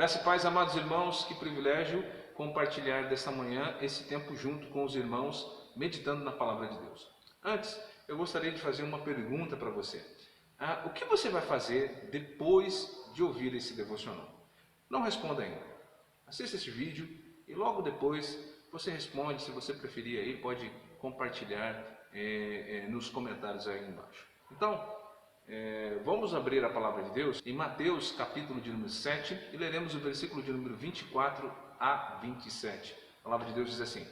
Graça e paz, amados irmãos, que privilégio compartilhar dessa manhã esse tempo junto com os irmãos, meditando na Palavra de Deus. Antes, eu gostaria de fazer uma pergunta para você. O que você vai fazer depois de ouvir esse devocional? Não responda ainda. Assista esse vídeo e logo depois você responde. Se você preferir aí, pode compartilhar nos comentários aí embaixo. Então, vamos abrir a palavra de Deus em Mateus capítulo de número 7 e leremos o versículo de número 24 a 27. A palavra de Deus diz assim: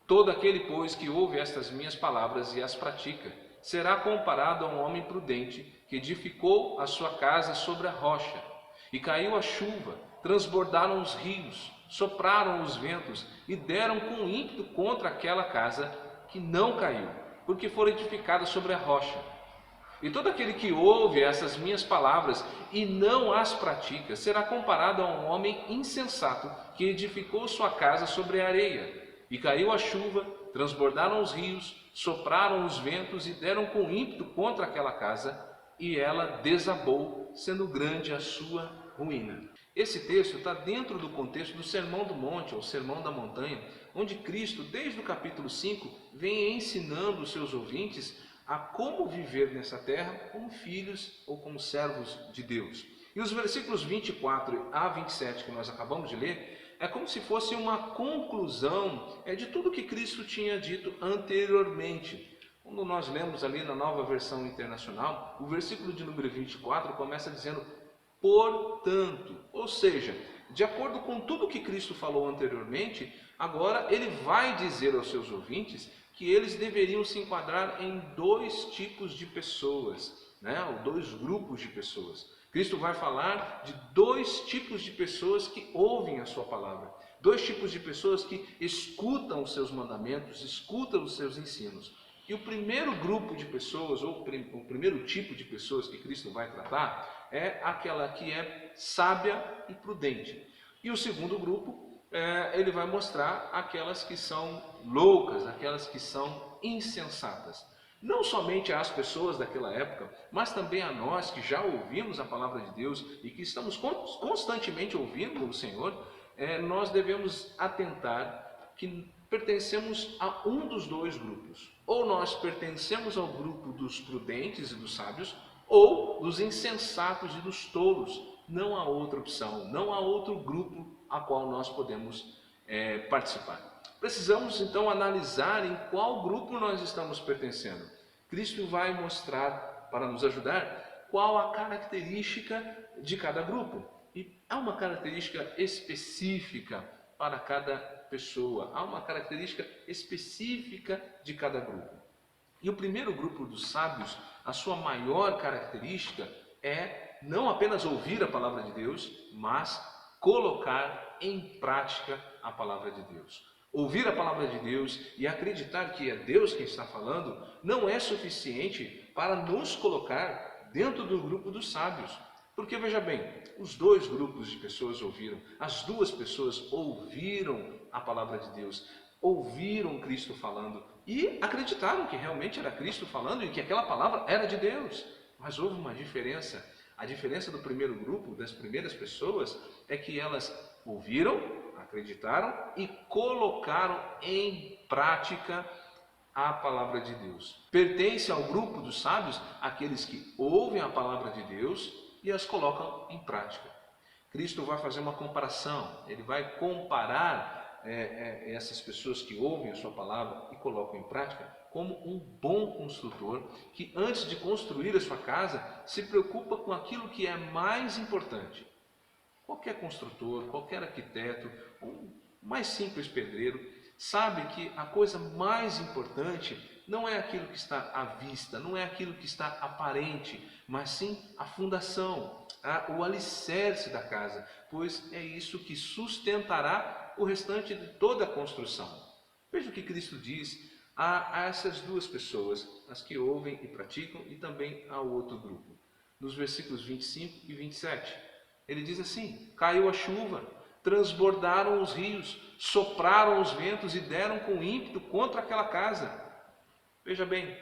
Todo aquele, pois, que ouve estas minhas palavras e as pratica, será comparado a um homem prudente que edificou a sua casa sobre a rocha. E caiu a chuva, transbordaram os rios, sopraram os ventos e deram com ímpeto contra aquela casa, que não caiu, porque foi edificada sobre a rocha. E todo aquele que ouve essas minhas palavras e não as pratica, será comparado a um homem insensato que edificou sua casa sobre a areia. E caiu a chuva, transbordaram os rios, sopraram os ventos e deram com ímpeto contra aquela casa, e ela desabou, sendo grande a sua ruína. Esse texto está dentro do contexto do Sermão do Monte, ou Sermão da Montanha, onde Cristo, desde o capítulo 5, vem ensinando os seus ouvintes a como viver nessa terra como filhos ou como servos de Deus. E os versículos 24 a 27 que nós acabamos de ler, é como se fosse uma conclusão de tudo que Cristo tinha dito anteriormente. Quando nós lemos ali na Nova Versão Internacional, o versículo de número 24 começa dizendo portanto, ou seja, de acordo com tudo que Cristo falou anteriormente, agora ele vai dizer aos seus ouvintes que eles deveriam se enquadrar em dois tipos de pessoas, ou dois grupos de pessoas. Cristo vai falar de dois tipos de pessoas que ouvem a sua palavra, dois tipos de pessoas que escutam os seus mandamentos, escutam os seus ensinos. E o primeiro grupo de pessoas, ou o primeiro tipo de pessoas que Cristo vai tratar, é aquela que é sábia e prudente. E o segundo grupo, ele vai mostrar aquelas que são loucas, aquelas que são insensatas. Não somente às pessoas daquela época, mas também a nós que já ouvimos a palavra de Deus e que estamos constantemente ouvindo o Senhor, nós devemos atentar que pertencemos a um dos dois grupos. Ou nós pertencemos ao grupo dos prudentes e dos sábios, ou dos insensatos e dos tolos. Não há outra opção, não há outro grupo a qual nós podemos participar. Precisamos então analisar em qual grupo nós estamos pertencendo. Cristo vai mostrar, para nos ajudar, qual a característica de cada grupo. E há uma característica específica para cada pessoa, há uma característica específica de cada grupo. E o primeiro grupo dos sábios, a sua maior característica é não apenas ouvir a palavra de Deus, mas colocar em prática a palavra de Deus. Ouvir a palavra de Deus e acreditar que é Deus quem está falando não é suficiente para nos colocar dentro do grupo dos sábios. Porque veja bem, os dois grupos de pessoas ouviram, as duas pessoas ouviram a palavra de Deus, ouviram Cristo falando e acreditaram que realmente era Cristo falando e que aquela palavra era de Deus. Mas houve uma diferença. A diferença do primeiro grupo, das primeiras pessoas, é que elas ouviram, acreditaram e colocaram em prática a palavra de Deus. Pertence ao grupo dos sábios aqueles que ouvem a palavra de Deus e as colocam em prática. Cristo vai fazer uma comparação, ele vai comparar essas pessoas que ouvem a sua palavra e colocam em prática como um bom construtor que antes de construir a sua casa se preocupa com aquilo que é mais importante. Qualquer construtor, qualquer arquiteto, o mais simples pedreiro, sabe que a coisa mais importante não é aquilo que está à vista, não é aquilo que está aparente, mas sim a fundação, o alicerce da casa, pois é isso que sustentará o restante de toda a construção. Veja o que Cristo diz a essas duas pessoas, as que ouvem e praticam, e também ao outro grupo. Nos versículos 25 e 27, ele diz assim: caiu a chuva, transbordaram os rios, sopraram os ventos e deram com ímpeto contra aquela casa. Veja bem,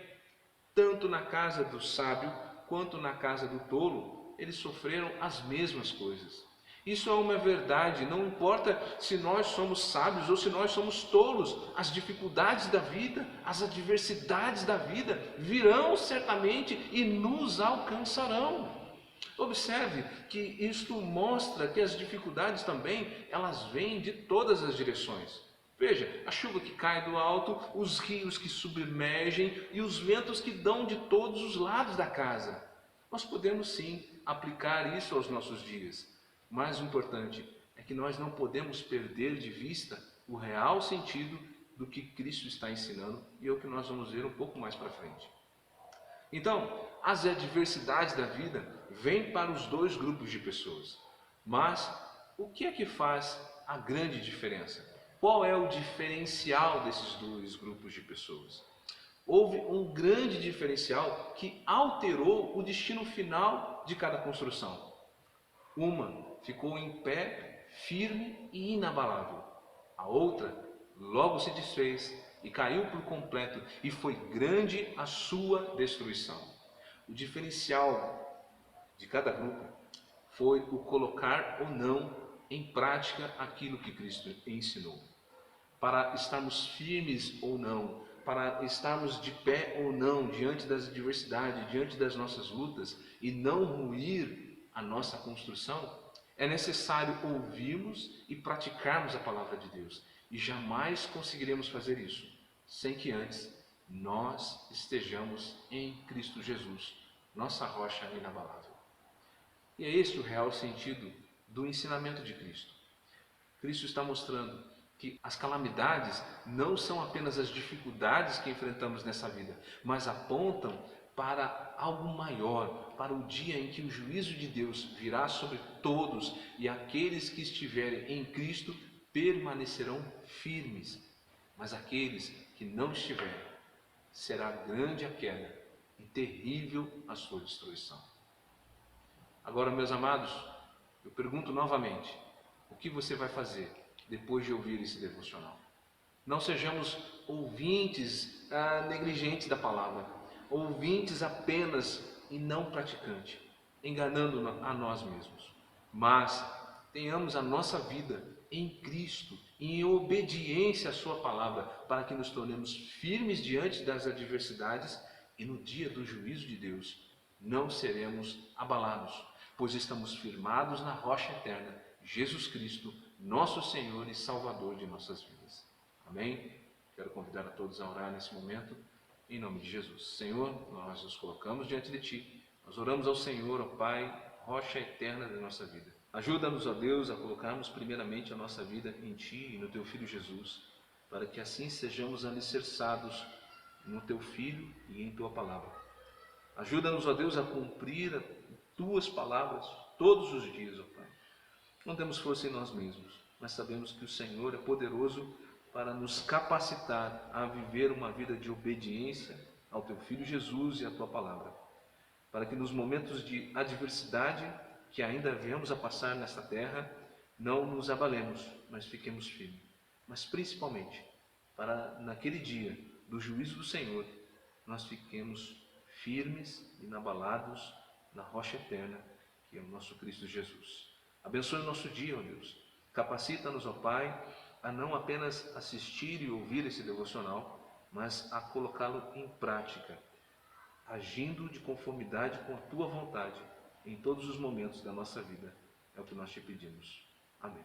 tanto na casa do sábio quanto na casa do tolo, eles sofreram as mesmas coisas. Isso é uma verdade, não importa se nós somos sábios ou se nós somos tolos, as dificuldades da vida, as adversidades da vida virão certamente e nos alcançarão. Observe que isto mostra que as dificuldades também, elas vêm de todas as direções. Veja, a chuva que cai do alto, os rios que submergem e os ventos que dão de todos os lados da casa. Nós podemos sim aplicar isso aos nossos dias. Mais importante é que nós não podemos perder de vista o real sentido do que Cristo está ensinando, e é o que nós vamos ver um pouco mais para frente. Então, as adversidades da vida vêm para os dois grupos de pessoas. Mas o que é que faz a grande diferença? Qual é o diferencial desses dois grupos de pessoas? Houve um grande diferencial que alterou o destino final de cada construção. Uma ficou em pé, firme e inabalável. A outra logo se desfez e caiu por completo, e foi grande a sua destruição. O diferencial de cada grupo foi o colocar ou não em prática aquilo que Cristo ensinou. Para estarmos firmes ou não, para estarmos de pé ou não diante das adversidades, diante das nossas lutas, e não ruir a nossa construção, é necessário ouvirmos e praticarmos a palavra de Deus. E jamais conseguiremos fazer isso sem que antes nós estejamos em Cristo Jesus, nossa rocha inabalável. E é esse o real sentido do ensinamento de Cristo. Cristo está mostrando que as calamidades não são apenas as dificuldades que enfrentamos nessa vida, mas apontam para algo maior, para o dia em que o juízo de Deus virá sobre todos e aqueles que estiverem em Cristo permanecerão firmes, mas aqueles que não estiverem, será grande a queda e terrível a sua destruição. Agora, meus amados, eu pergunto novamente, o que você vai fazer depois de ouvir esse devocional? Não sejamos ouvintes negligentes da palavra, ouvintes apenas e não praticantes, enganando a nós mesmos. Mas tenhamos a nossa vida em Cristo, em obediência à sua palavra, para que nos tornemos firmes diante das adversidades e no dia do juízo de Deus não seremos abalados, pois estamos firmados na rocha eterna, Jesus Cristo, nosso Senhor e Salvador de nossas vidas. Amém? Quero convidar a todos a orar nesse momento, em nome de Jesus. Senhor, nós nos colocamos diante de Ti, nós oramos ao Senhor, ó Pai, rocha eterna da nossa vida. Ajuda-nos, ó Deus, a colocarmos primeiramente a nossa vida em Ti e no Teu Filho Jesus, para que assim sejamos alicerçados no Teu Filho e em Tua Palavra. Ajuda-nos, ó Deus, a cumprir as Tuas palavras todos os dias, ó Pai. Não temos força em nós mesmos, mas sabemos que o Senhor é poderoso para nos capacitar a viver uma vida de obediência ao Teu Filho Jesus e à Tua Palavra, para que nos momentos de adversidade que ainda viemos a passar nesta terra, não nos abalemos, mas fiquemos firmes. Mas principalmente, para naquele dia do juízo do Senhor, nós fiquemos firmes, inabalados na rocha eterna, que é o nosso Cristo Jesus. Abençoe o nosso dia, ó Deus. Capacita-nos, ó Pai, a não apenas assistir e ouvir esse devocional, mas a colocá-lo em prática, agindo de conformidade com a Tua vontade em todos os momentos da nossa vida. É o que nós te pedimos. Amém.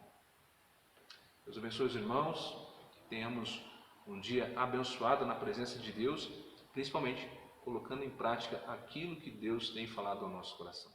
Deus abençoe os irmãos, que tenhamos um dia abençoado na presença de Deus, principalmente colocando em prática aquilo que Deus tem falado ao nosso coração.